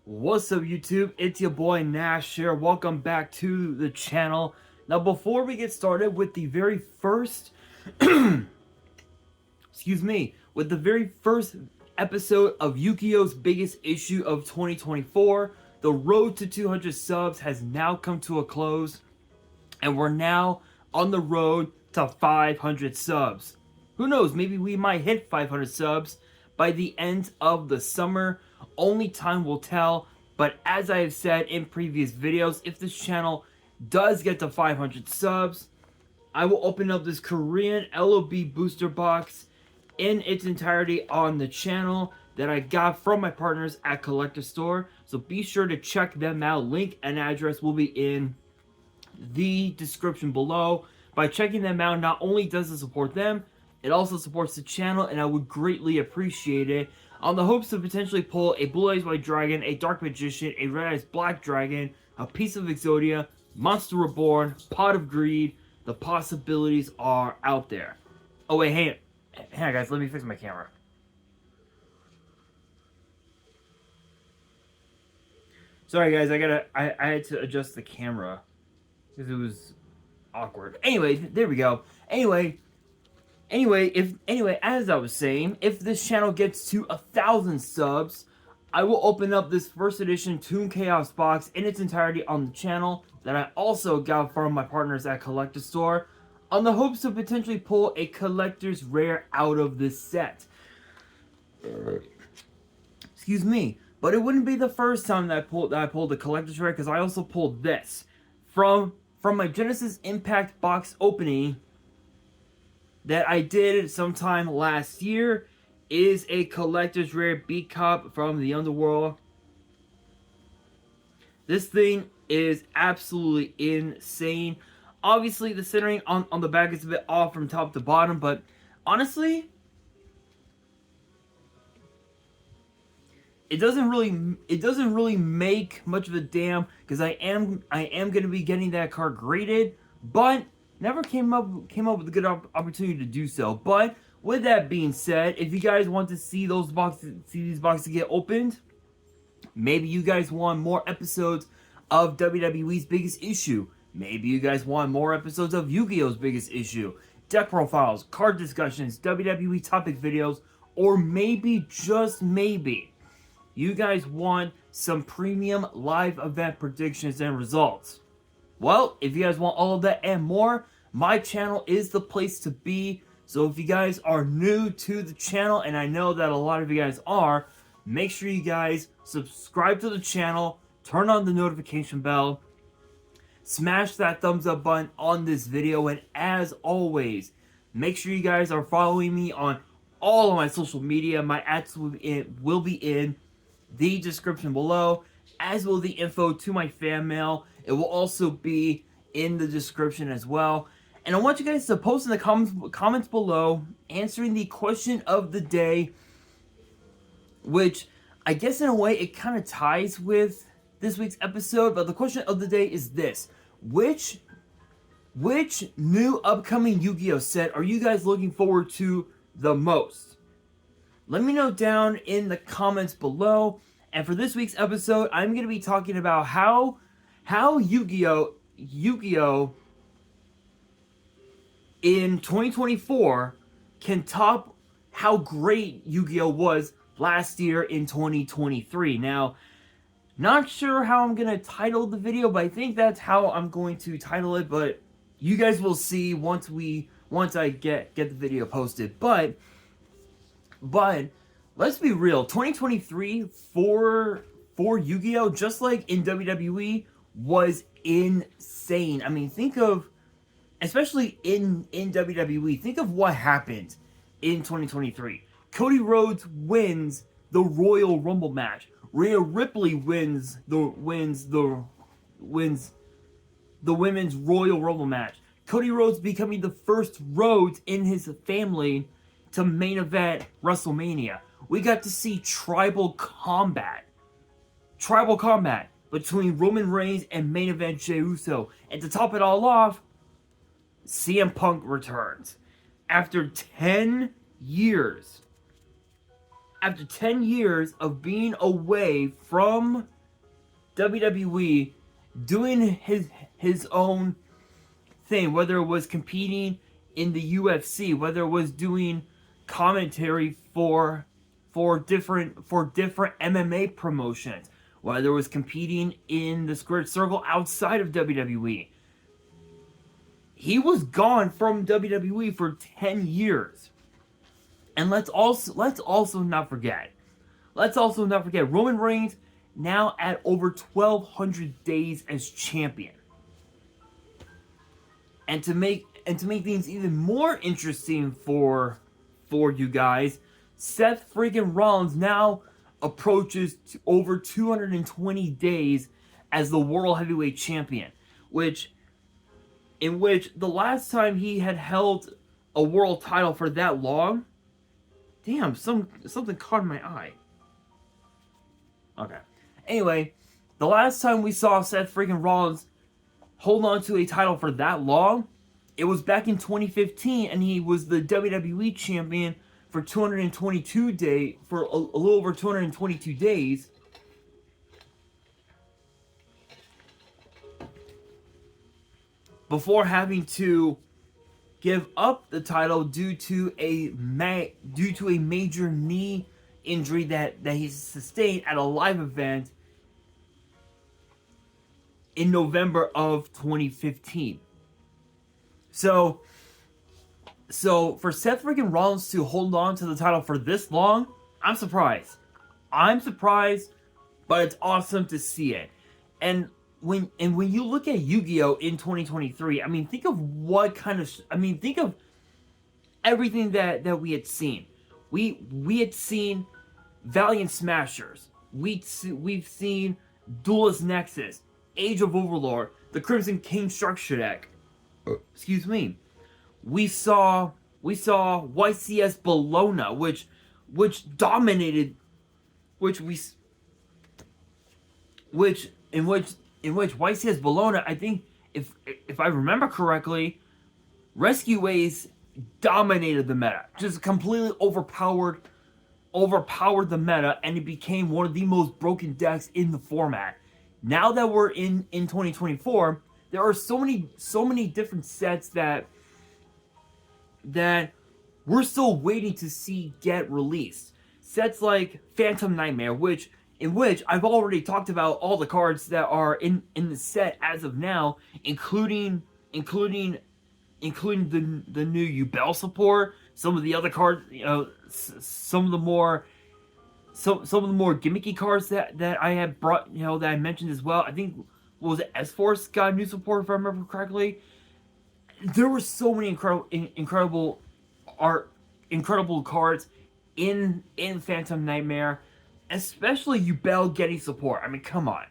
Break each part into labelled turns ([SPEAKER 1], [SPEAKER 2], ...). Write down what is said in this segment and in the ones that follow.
[SPEAKER 1] What's up, YouTube? It's your boy Nash here. Welcome back to the channel. Now, before we get started with the very first with the very first episode of Yu-Gi-Oh's biggest issue of 2024, the road to 200 subs has now come to a close, and we're now on the road to 500 subs. Who knows, maybe we might hit 500 subs by the end of the summer. Only time will tell, but as I have said in previous videos, if this channel does get to 500 subs, I will open up this Korean LOB booster box in its entirety on the channel that I got from my partners at Collector Store. So be sure to check them out. Link and address will be in the description below. By checking them out, not only does it support them, it also supports the channel, and I would greatly appreciate it. On the hopes to potentially pull a Blue Eyes White Dragon, a Dark Magician, a Red Eyes Black Dragon, a Piece of Exodia, Monster Reborn, Pot of Greed. The possibilities are out there. Oh wait, hang on guys, let me fix my camera. Sorry guys, I had to adjust the camera because it was awkward. Anyway, there we go. Anyway, as I was saying, if this channel gets to 1,000 subs, I will open up this first edition Toon Chaos box in its entirety on the channel that I also got from my partners at Collector Store, on the hopes to potentially pull a collector's rare out of this set. Excuse me, but it wouldn't be the first time that I pulled a collector's rare, because I also pulled this from my Genesis Impact box opening that I did sometime last year. Is a collector's rare Beat Cop from the Underworld. This thing is absolutely insane. Obviously, the centering on the back is a bit off from top to bottom, but honestly, it doesn't really make much of a damn, because I am going to be getting that card graded, but never came up with a good opportunity to do so. But with that being said, if you guys want to see these boxes get opened, maybe you guys want more episodes of WWE's biggest issue, maybe you guys want more episodes of Yu-Gi-Oh's biggest issue, deck profiles, card discussions, WWE topic videos, or maybe, just maybe, you guys want some premium live event predictions and results. Well, if you guys want all of that and more, my channel is the place to be. So if you guys are new to the channel, and I know that a lot of you guys are, make sure you guys subscribe to the channel, turn on the notification bell, smash that thumbs up button on this video, and as always, make sure you guys are following me on all of my social media. My ads will be in the description below, as will the info to my fan mail. It will also be in the description as well. And I want you guys to post in the comments below answering the question of the day, which I guess in a way it kind of ties with this week's episode. But the question of the day is this: which new upcoming Yu-Gi-Oh set are you guys looking forward to the most? Let me know down in the comments below. And for this week's episode, I'm going to be talking about how Yu-Gi-Oh in 2024 can top how great Yu-Gi-Oh was last year in 2023. Now, not sure how I'm going to title the video, but I think that's how I'm going to title it. But you guys will see once I get the video posted. But let's be real, 2023 for Yu-Gi-Oh, just like in WWE, was insane. I mean, think of, especially in WWE, think of what happened in 2023. Cody Rhodes wins the Royal Rumble match. Rhea Ripley wins the women's Royal Rumble match. Cody Rhodes becoming the first Rhodes in his family to main event WrestleMania. We got to see tribal combat between Roman Reigns and main event Jey Uso. And to top it all off, CM Punk returns. After 10 years of being away from WWE doing his own thing, whether it was competing in the UFC, whether it was doing commentary for different MMA promotions, whether it was competing in the squared circle outside of WWE. He was gone from WWE for 10 years. And let's also not forget Roman Reigns now at over 1,200 days as champion. And to make things even more interesting for you guys, Seth freaking Rollins now approaches over 220 days as the World Heavyweight Champion, in which the last time he had held a world title for that long, damn, something caught my eye. Okay. Anyway, the last time we saw Seth freaking Rollins hold on to a title for that long, it was back in 2015, and he was the WWE champion for 222 days, for a little over 222 days. Before having to give up the title due to a major knee injury that he sustained at a live event in November of 2015. So for Seth freaking Rollins to hold on to the title for this long, I'm surprised. But it's awesome to see it. And when you look at Yu-Gi-Oh in 2023, I mean, think of think of everything that we had seen. We had seen Valiant Smashers. We've seen Duelist Nexus, Age of Overlord, the Crimson King Structure Deck. Excuse me. We saw YCS Bologna, which dominated, in which YCS Bologna, I think, if I remember correctly, Rescue Ways dominated the meta, just completely overpowered the meta, and it became one of the most broken decks in the format. Now that we're in 2024, there are so many different sets that we're still waiting to see get released. Sets like Phantom Nightmare, in which I've already talked about all the cards that are in the set as of now, including the new Yu-Bell support, some of the other cards, some of the more gimmicky cards that I had brought, that I mentioned as well. I think, what was it, S-Force got new support, if I remember correctly. There were so many incredible cards in Phantom Nightmare, especially Yu-Bell getting support. I mean, come on,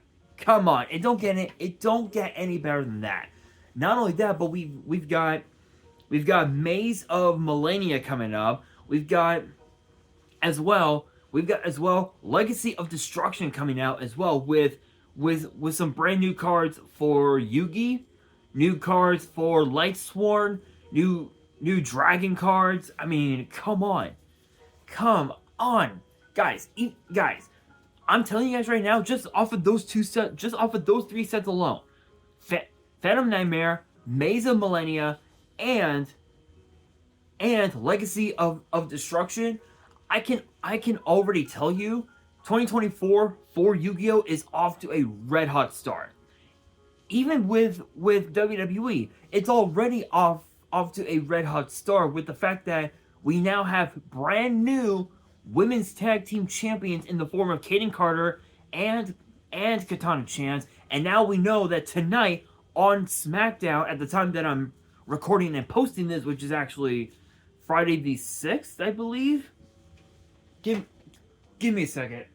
[SPEAKER 1] it don't get any better than that. Not only that, but we've got Maze of Millennia coming up. We've got as well Legacy of Destruction coming out as well, with some brand new cards for Yugi, new cards for Lightsworn, new dragon cards. I mean, come on, guys. I'm telling you guys right now, just off of those three sets alone, Phantom Nightmare, Maze of Millennia, and Legacy of Destruction, I can already tell you 2024 for Yu-Gi-Oh is off to a red hot start. Even with WWE, it's already off to a red hot start, with the fact that we now have brand new women's tag team champions in the form of Kaden Carter and Katana Chance, and now we know that tonight on SmackDown, at the time that I'm recording and posting this, which is actually Friday the 6th, I believe. Give me a second.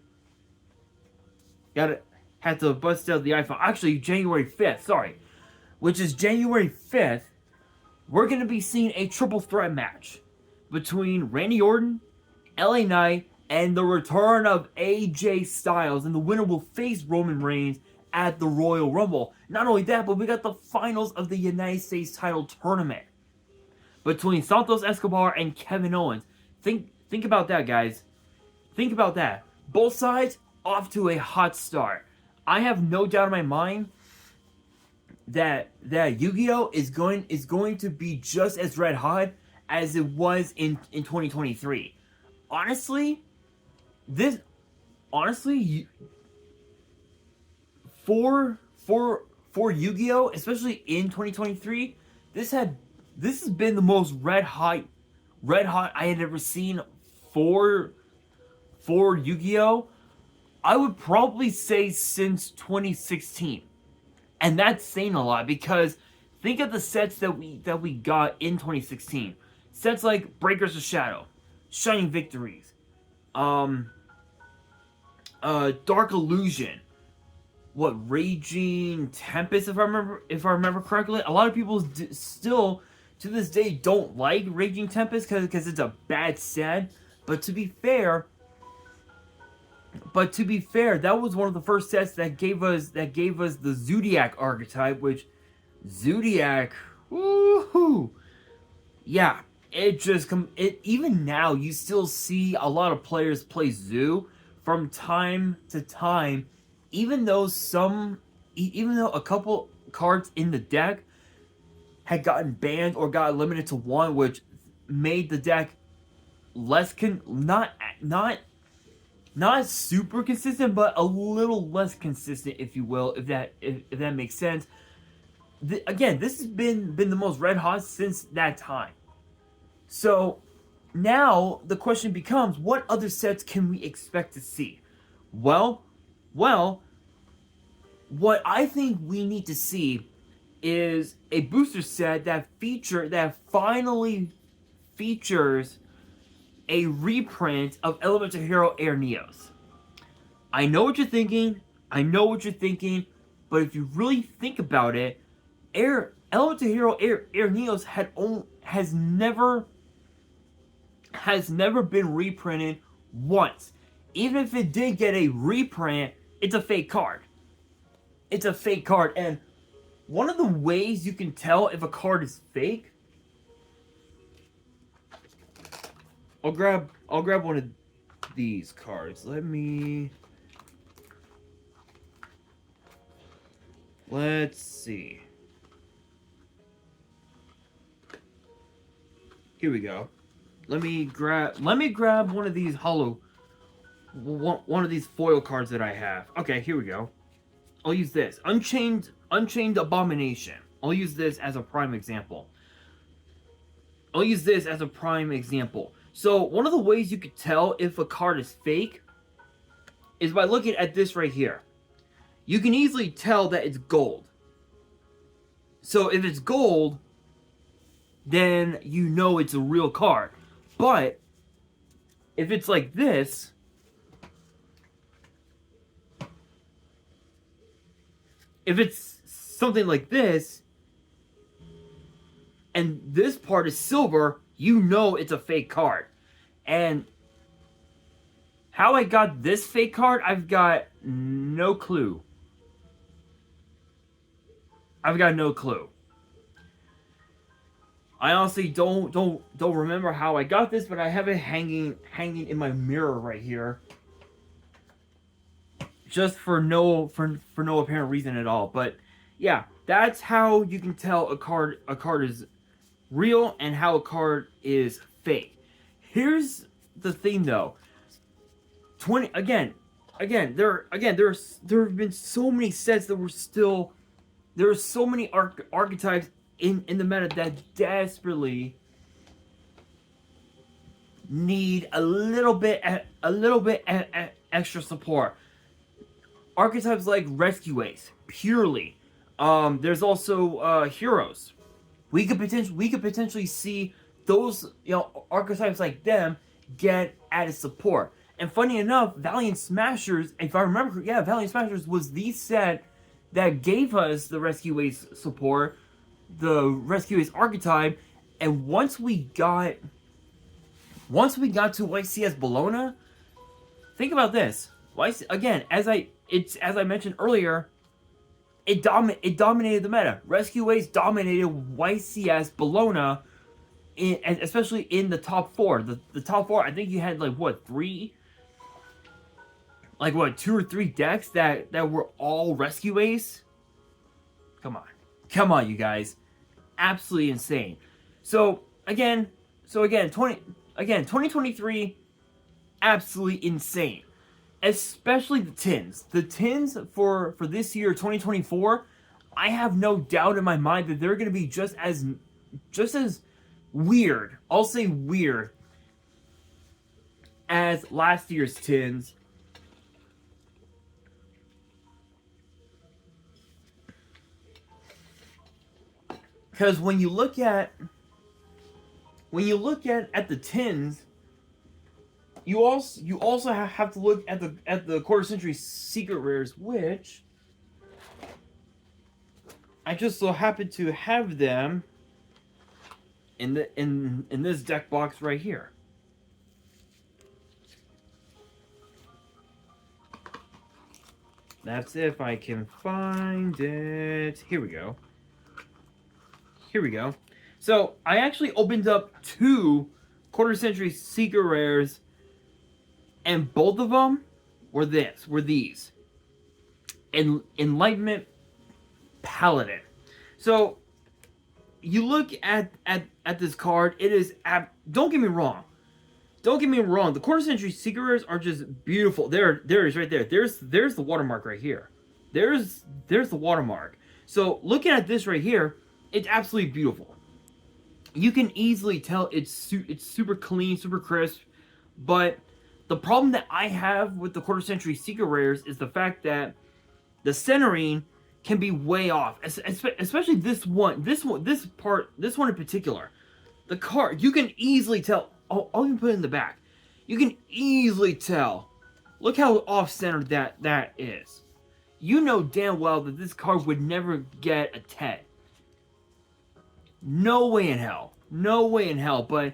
[SPEAKER 1] Had to bust out the iPhone. Actually, January 5th, sorry. Which is January 5th, we're going to be seeing a triple threat match between Randy Orton, LA Knight, and the return of AJ Styles. And the winner will face Roman Reigns at the Royal Rumble. Not only that, but we got the finals of the United States title tournament between Santos Escobar and Kevin Owens. Think about that, guys. Think about that. Both sides off to a hot start. I have no doubt in my mind that Yu-Gi-Oh is going to be just as red hot as it was in 2023. Honestly, this honestly for Yu-Gi-Oh, especially in 2023, this has been the most red hot I had ever seen for Yu-Gi-Oh. I would probably say since 2016. And that's saying a lot because think of the sets that we got in 2016. Sets like Breakers of Shadow, Shining Victories, Dark Illusion, what, Raging Tempest, if I remember correctly. A lot of people still to this day don't like Raging Tempest because it's a bad set. But to be fair, that was one of the first sets that gave us the Zodiac archetype, which Zodiac, woohoo, yeah. Even now you still see a lot of players play Zoo from time to time, even though a couple cards in the deck had gotten banned or got limited to one, which made the deck less not super consistent, but a little less consistent, if you will, if that makes sense. Again, this has been the most red hot since that time. So now the question becomes, what other sets can we expect to see? Well, what I think we need to see is a booster set that finally features a reprint of Elemental Hero Air Neos. I know what you're thinking, but if you really think about it, Elemental Hero Air Neos has never been reprinted once. Even if it did get a reprint, it's a fake card. And one of the ways you can tell if a card is fake, I'll grab one of these cards. Let's see. Here we go. Let me grab one of these one of these foil cards that I have. Okay, here we go. I'll use this. Unchained Abomination. I'll use this as a prime example. So, one of the ways you could tell if a card is fake is by looking at this right here. You can easily tell that it's gold. So, if it's gold, then you know it's a real card. But if it's like this, if it's something like this, and this part is silver, you know it's a fake card. And how I got this fake card, I've got no clue. I honestly don't remember how I got this, but I have it hanging in my mirror right here, just for no apparent reason at all. But yeah, that's how you can tell a card is real and how a card is fake. Here's the thing though. There have been so many sets that there are so many archetypes in the meta that desperately need a little bit extra support. Archetypes like Rescue Ace, purely. There's also Heroes. We could potentially see those archetypes like them get added support. And funny enough, Valiant Smashers, if I remember, Valiant Smashers was the set that gave us the Rescue Ace support, the Rescue Ace archetype. And once we got to YCS Bologna, think about this. Again, as I mentioned earlier, it dominated the meta. Rescue Ace dominated YCS Bologna, especially in the top four. The top four, I think you had like what, three like what, 2 or 3 decks that were all rescue ace. Come on, you guys, absolutely insane. So again, 2023, absolutely insane. Especially the tins. The tins for this year, 2024, I have no doubt in my mind that they're going to be just as weird. I'll say weird as last year's tins. Because when you look at the tins, you also have to look at the quarter century secret rares, which I just so happen to have them in this deck box right here. That's if I can find it. Here we go. So I actually opened up 2 quarter century secret rares, and both of them were these. Enlightenment Paladin. So you look at this card, it is don't get me wrong. The quarter century secret rares are just beautiful. There is right there. There's the watermark right here. There's the watermark. So looking at this right here, it's absolutely beautiful. You can easily tell it's super clean, super crisp. But the problem that I have with the quarter century secret rares is the fact that the centering can be way off, especially this one in particular. The card, you can easily tell. I'll even put it in the back. You can easily tell. Look how off-centered that is. You know damn well that this card would never get a 10. No way in hell. But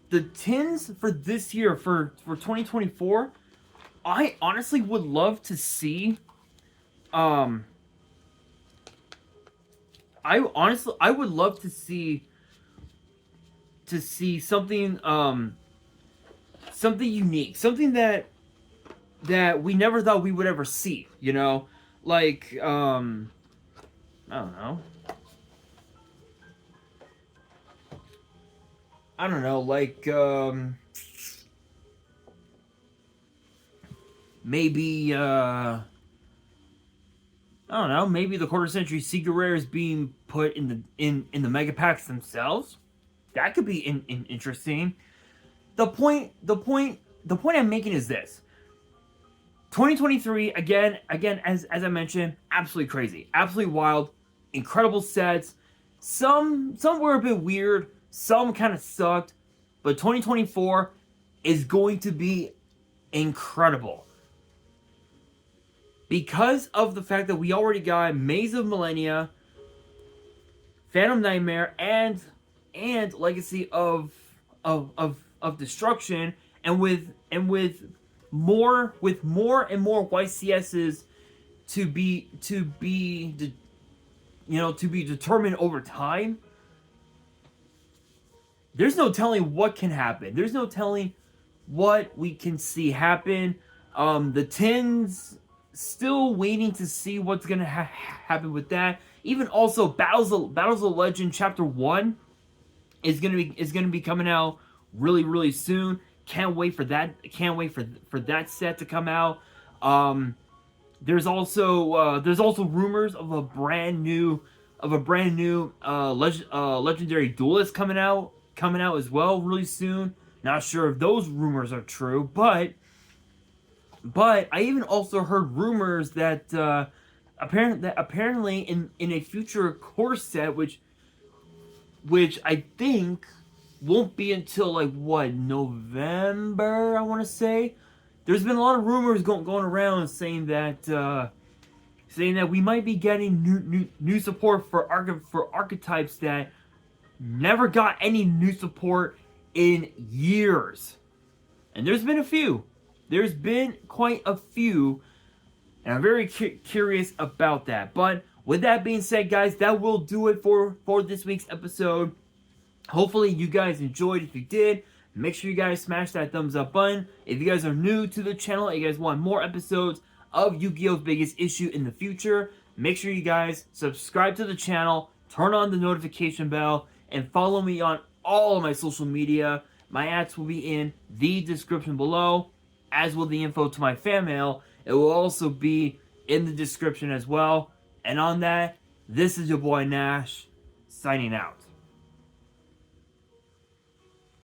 [SPEAKER 1] the tins for this year, for 2024, I honestly would love to see. I would love to see something something unique, something that we never thought we would ever see. You know, like I don't know, like maybe I don't know, maybe the quarter century secret rares being put in the mega packs themselves. That could be interesting. The point I'm making is this: 2023 again as I mentioned, absolutely crazy, absolutely wild, incredible sets. Some were a bit weird, some kind of sucked, but 2024 is going to be incredible. Because of the fact that we already got Maze of Millennia, Phantom Nightmare, and Legacy of Destruction, and with more and more YCSs to be determined over time. There's no telling what can happen. There's no telling what we can see happen. The tins, still waiting to see what's gonna happen with that. Even also Battles of Legend Chapter 1 is gonna be coming out really soon. Can't wait for that. Can't wait for that set to come out. There's also rumors of a brand new legendary duelist coming out as well really soon. Not sure if those rumors are true, but I even also heard rumors that apparently in a future core set, which I think won't be until like November, I want to say. There's been a lot of rumors going around saying that we might be getting new support for archetypes that never got any new support in years. And there's been a few. There's been quite a few, and I'm very curious about that. But with that being said, guys, that will do it for this week's episode. Hopefully you guys enjoyed. If you did, Make sure you guys smash that thumbs up button. If you guys are new to the channel and you guys want more episodes of Yu-Gi-Oh's Biggest Issue in the future, make sure you guys subscribe to the channel, turn on the notification bell, and follow me on all of my social media. My ads will be in the description below, as will the info to my fan mail. It will also be in the description as well. And on that, this is your boy Nash, signing out.